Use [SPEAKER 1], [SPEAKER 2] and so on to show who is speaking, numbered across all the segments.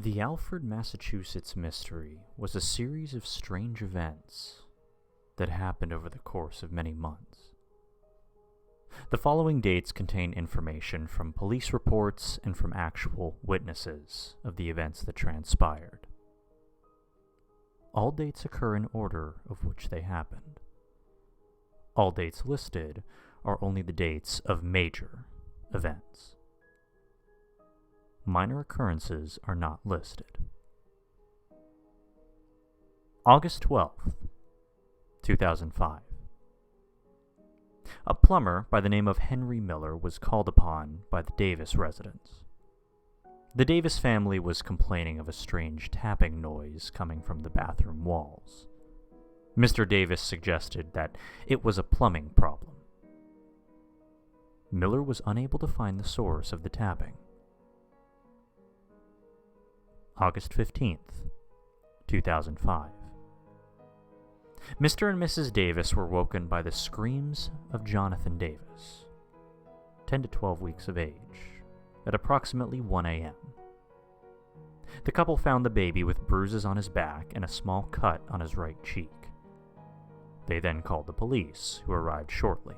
[SPEAKER 1] The Alford, Massachusetts mystery was a series of strange events that happened over the course of many months. The following dates contain information from police reports and from actual witnesses of the events that transpired. All dates occur in order of which they happened. All dates listed are only the dates of major events. Minor occurrences are not listed. August 12th, 2005. A plumber by the name of Henry Miller was called upon by the Davis residents. The Davis family was complaining of a strange tapping noise coming from the bathroom walls. Mr. Davis suggested that it was a plumbing problem. Miller was unable to find the source of the tapping. August 15th, 2005. Mr. and Mrs. Davis were woken by the screams of Jonathan Davis, 10 to 12 weeks of age, at approximately 1 a.m. The couple found the baby with bruises on his back and a small cut on his right cheek. They then called the police, who arrived shortly.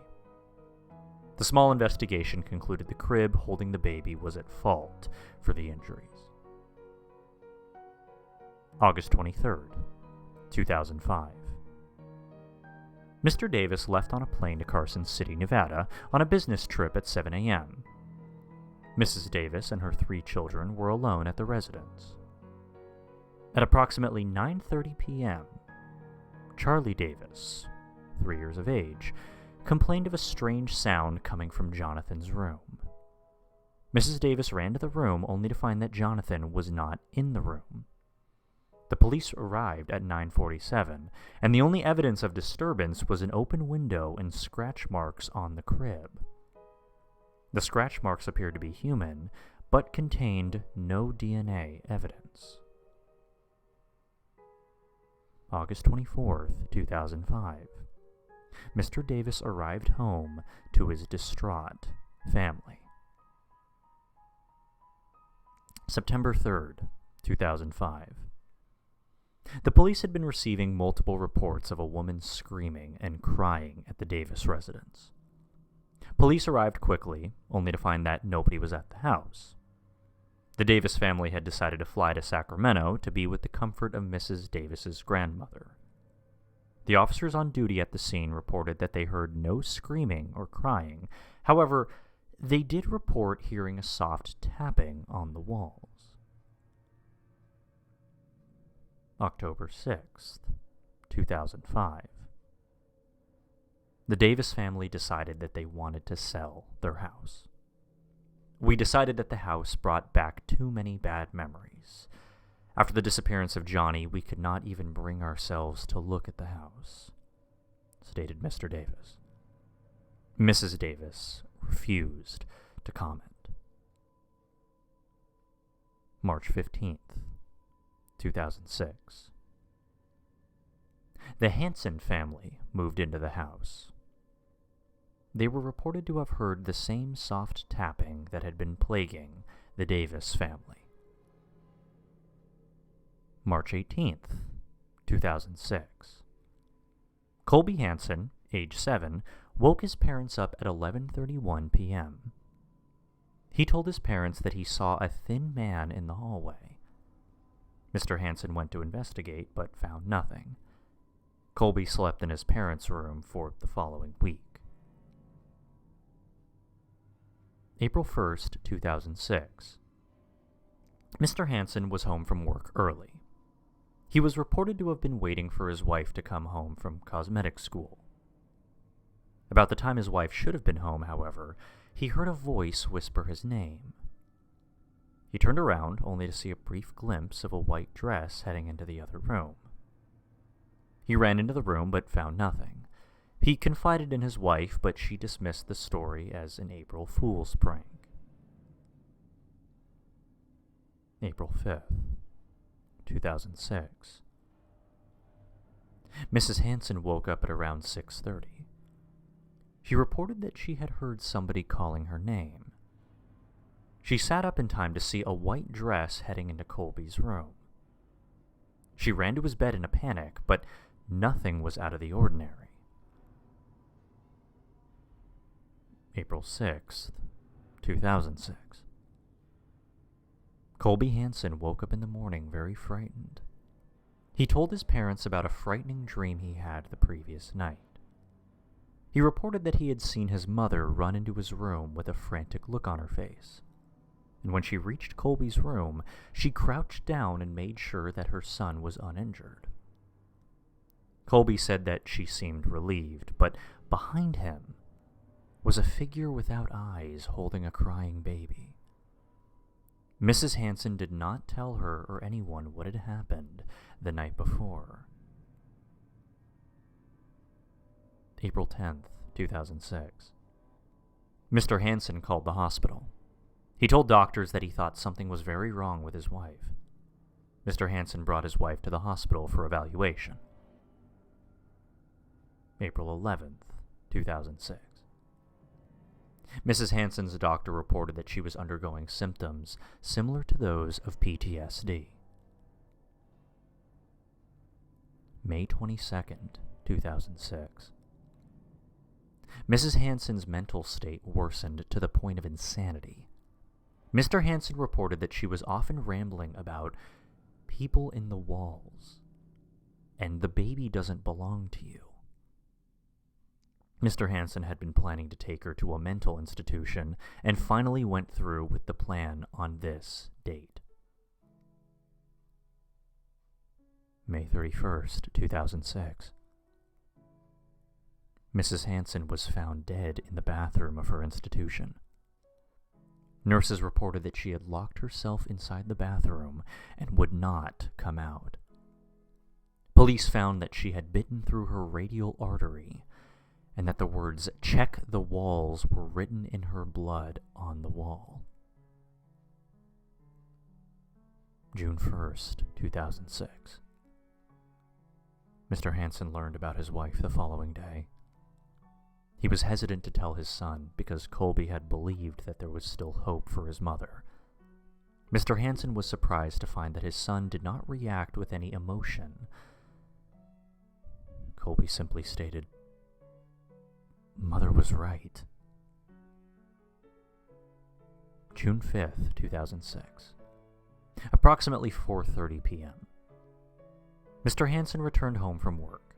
[SPEAKER 1] The small investigation concluded the crib holding the baby was at fault for the injuries. August 23rd, 2005. Mr. Davis left on a plane to Carson City, Nevada, on a business trip at 7 a.m. Mrs. Davis and her 3 children were alone at the residence. At approximately 9:30 p.m., Charlie Davis, 3 years of age, complained of a strange sound coming from Jonathan's room. Mrs. Davis ran to the room only to find that Jonathan was not in the room. The police arrived at 9:47, and the only evidence of disturbance was an open window and scratch marks on the crib. The scratch marks appeared to be human, but contained no DNA evidence. August 24th, 2005. Mr. Davis arrived home to his distraught family. September 3rd, 2005. The police had been receiving multiple reports of a woman screaming and crying at the Davis residence. Police arrived quickly, only to find that nobody was at the house. The Davis family had decided to fly to Sacramento to be with the comfort of Mrs. Davis's grandmother. The officers on duty at the scene reported that they heard no screaming or crying. However, they did report hearing a soft tapping on the walls. October 6th, 2005. The Davis family decided that they wanted to sell their house. We decided that the house brought back too many bad memories. After the disappearance of Johnny, we could not even bring ourselves to look at the house, stated Mr. Davis. Mrs. Davis refused to comment. March 15th, 2006. The Hanson family moved into the house. They were reported to have heard the same soft tapping that had been plaguing the Davis family. March 18th, 2006. Colby Hanson, age 7, woke his parents up at 11:31 p.m. He told his parents that he saw a thin man in the hallway. Mr. Hanson went to investigate, but found nothing. Colby slept in his parents' room for the following week. April 1st, 2006. Mr. Hanson was home from work early. He was reported to have been waiting for his wife to come home from cosmetic school. About the time his wife should have been home, however, he heard a voice whisper his name. He turned around only to see a brief glimpse of a white dress heading into the other room. He ran into the room but found nothing. He confided in his wife, but she dismissed the story as an April Fool's prank. April 5th, 2006. Mrs. Hanson woke up at around 6:30. She reported that she had heard somebody calling her name. She sat up in time to see a white dress heading into Colby's room. She ran to his bed in a panic, but nothing was out of the ordinary. April 6th, 2006. Colby Hansen woke up in the morning very frightened. He told his parents about a frightening dream he had the previous night. He reported that he had seen his mother run into his room with a frantic look on her face. And when she reached Colby's room, she crouched down and made sure that her son was uninjured. Colby said that she seemed relieved, but behind him was a figure without eyes holding a crying baby. Mrs. Hansen did not tell her or anyone what had happened the night before. April 10th, 2006. Mr. Hansen called the hospital. He told doctors that he thought something was very wrong with his wife. Mr. Hansen brought his wife to the hospital for evaluation. April 11th, 2006. Mrs. Hansen's doctor reported that she was undergoing symptoms similar to those of PTSD. May 22nd, 2006. Mrs. Hansen's mental state worsened to the point of insanity. Mr. Hansen reported that she was often rambling about people in the walls, and the baby doesn't belong to you. Mr. Hansen had been planning to take her to a mental institution and finally went through with the plan on this date. May 31st, 2006. Mrs. Hansen was found dead in the bathroom of her institution. Nurses reported that she had locked herself inside the bathroom and would not come out. Police found that she had bitten through her radial artery and that the words "check the walls" were written in her blood on the wall. June 1st, 2006. Mr. Hansen learned about his wife the following day. He was hesitant to tell his son because Colby had believed that there was still hope for his mother. Mr. Hansen was surprised to find that his son did not react with any emotion. Colby simply stated, "Mother was right." June 5th, 2006. Approximately 4:30 p.m. Mr. Hansen returned home from work.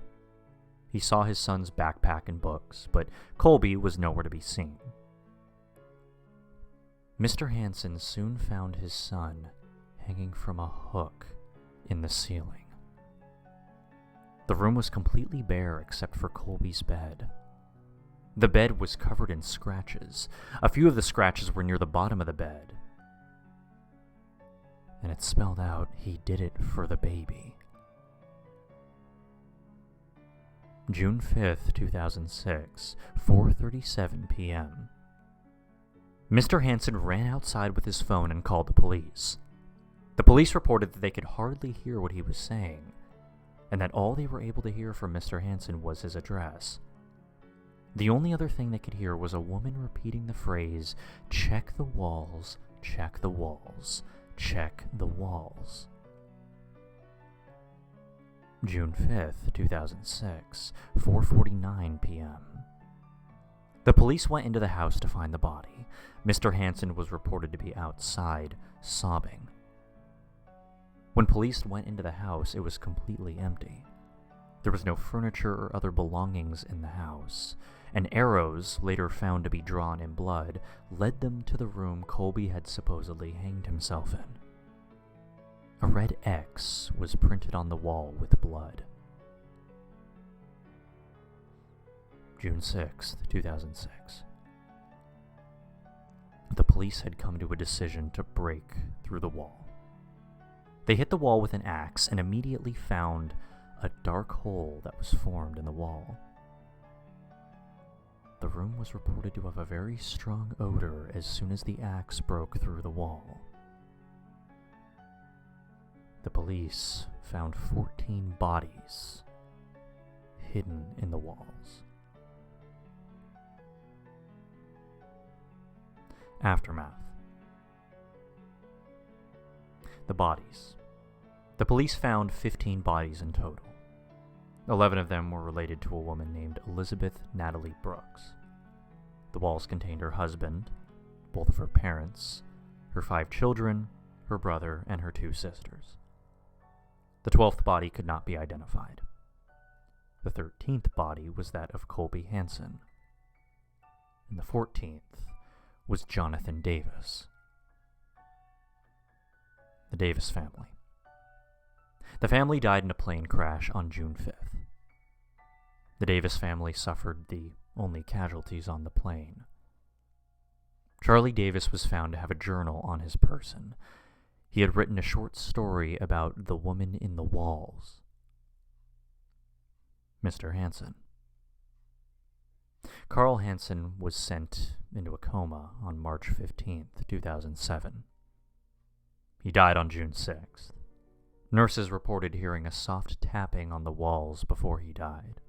[SPEAKER 1] He saw his son's backpack and books, but Colby was nowhere to be seen. Mr. Hansen soon found his son hanging from a hook in the ceiling. The room was completely bare except for Colby's bed. The bed was covered in scratches. A few of the scratches were near the bottom of the bed. And it spelled out he did it for the baby. June 5th, 2006, 4:37 p.m. Mr. Hansen ran outside with his phone and called the police. The police reported that they could hardly hear what he was saying, and that all they were able to hear from Mr. Hansen was his address. The only other thing they could hear was a woman repeating the phrase, "Check the walls, check the walls, check the walls." June 5th, 2006, 4:49 p.m. The police went into the house to find the body. Mr. Hansen was reported to be outside, sobbing. When police went into the house, it was completely empty. There was no furniture or other belongings in the house, and arrows, later found to be drawn in blood, led them to the room Colby had supposedly hanged himself in. A red X was printed on the wall with blood. June 6th, 2006. The police had come to a decision to break through the wall. They hit the wall with an axe and immediately found a dark hole that was formed in the wall. The room was reported to have a very strong odor as soon as the axe broke through the wall. The police found 14 bodies hidden in the walls. Aftermath. The bodies. The police found 15 bodies in total. 11 of them were related to a woman named Elizabeth Natalie Brooks. The walls contained her husband, both of her parents, her 5 children, her brother, and her 2 sisters. The 12th body could not be identified. The 13th body was that of Colby Hansen. And the 14th was Jonathan Davis. The Davis family. The family died in a plane crash on June 5th. The Davis family suffered the only casualties on the plane. Charlie Davis was found to have a journal on his person. He had written a short story about the woman in the walls. Mr. Hansen. Carl Hansen was sent into a coma on March 15, 2007. He died on June 6th. Nurses reported hearing a soft tapping on the walls before he died.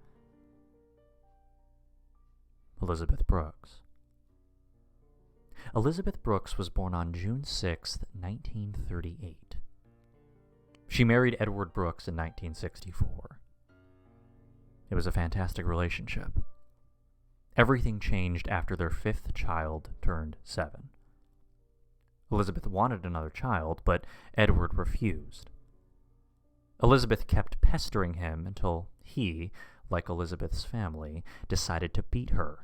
[SPEAKER 1] Elizabeth Brooks. Elizabeth Brooks was born on June 6, 1938. She married Edward Brooks in 1964. It was a fantastic relationship. Everything changed after their 5th child turned 7. Elizabeth wanted another child, but Edward refused. Elizabeth kept pestering him until he, like Elizabeth's family, decided to beat her.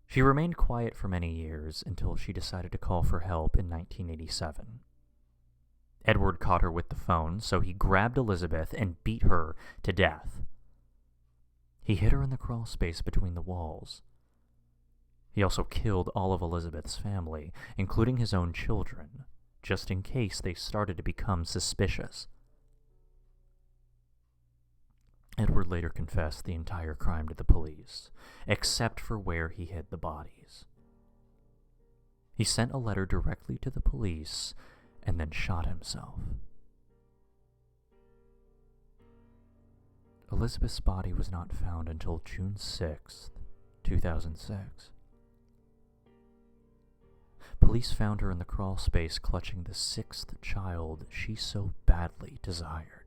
[SPEAKER 1] She remained quiet for many years until she decided to call for help in 1987. Edward caught her with the phone, so he grabbed Elizabeth and beat her to death. He hit her in the crawl space between the walls. He also killed all of Elizabeth's family, including his own children, just in case they started to become suspicious. Edward later confessed the entire crime to the police, except for where he hid the bodies. He sent a letter directly to the police and then shot himself. Elizabeth's body was not found until June 6, 2006. Police found her in the crawl space clutching the 6th child she so badly desired.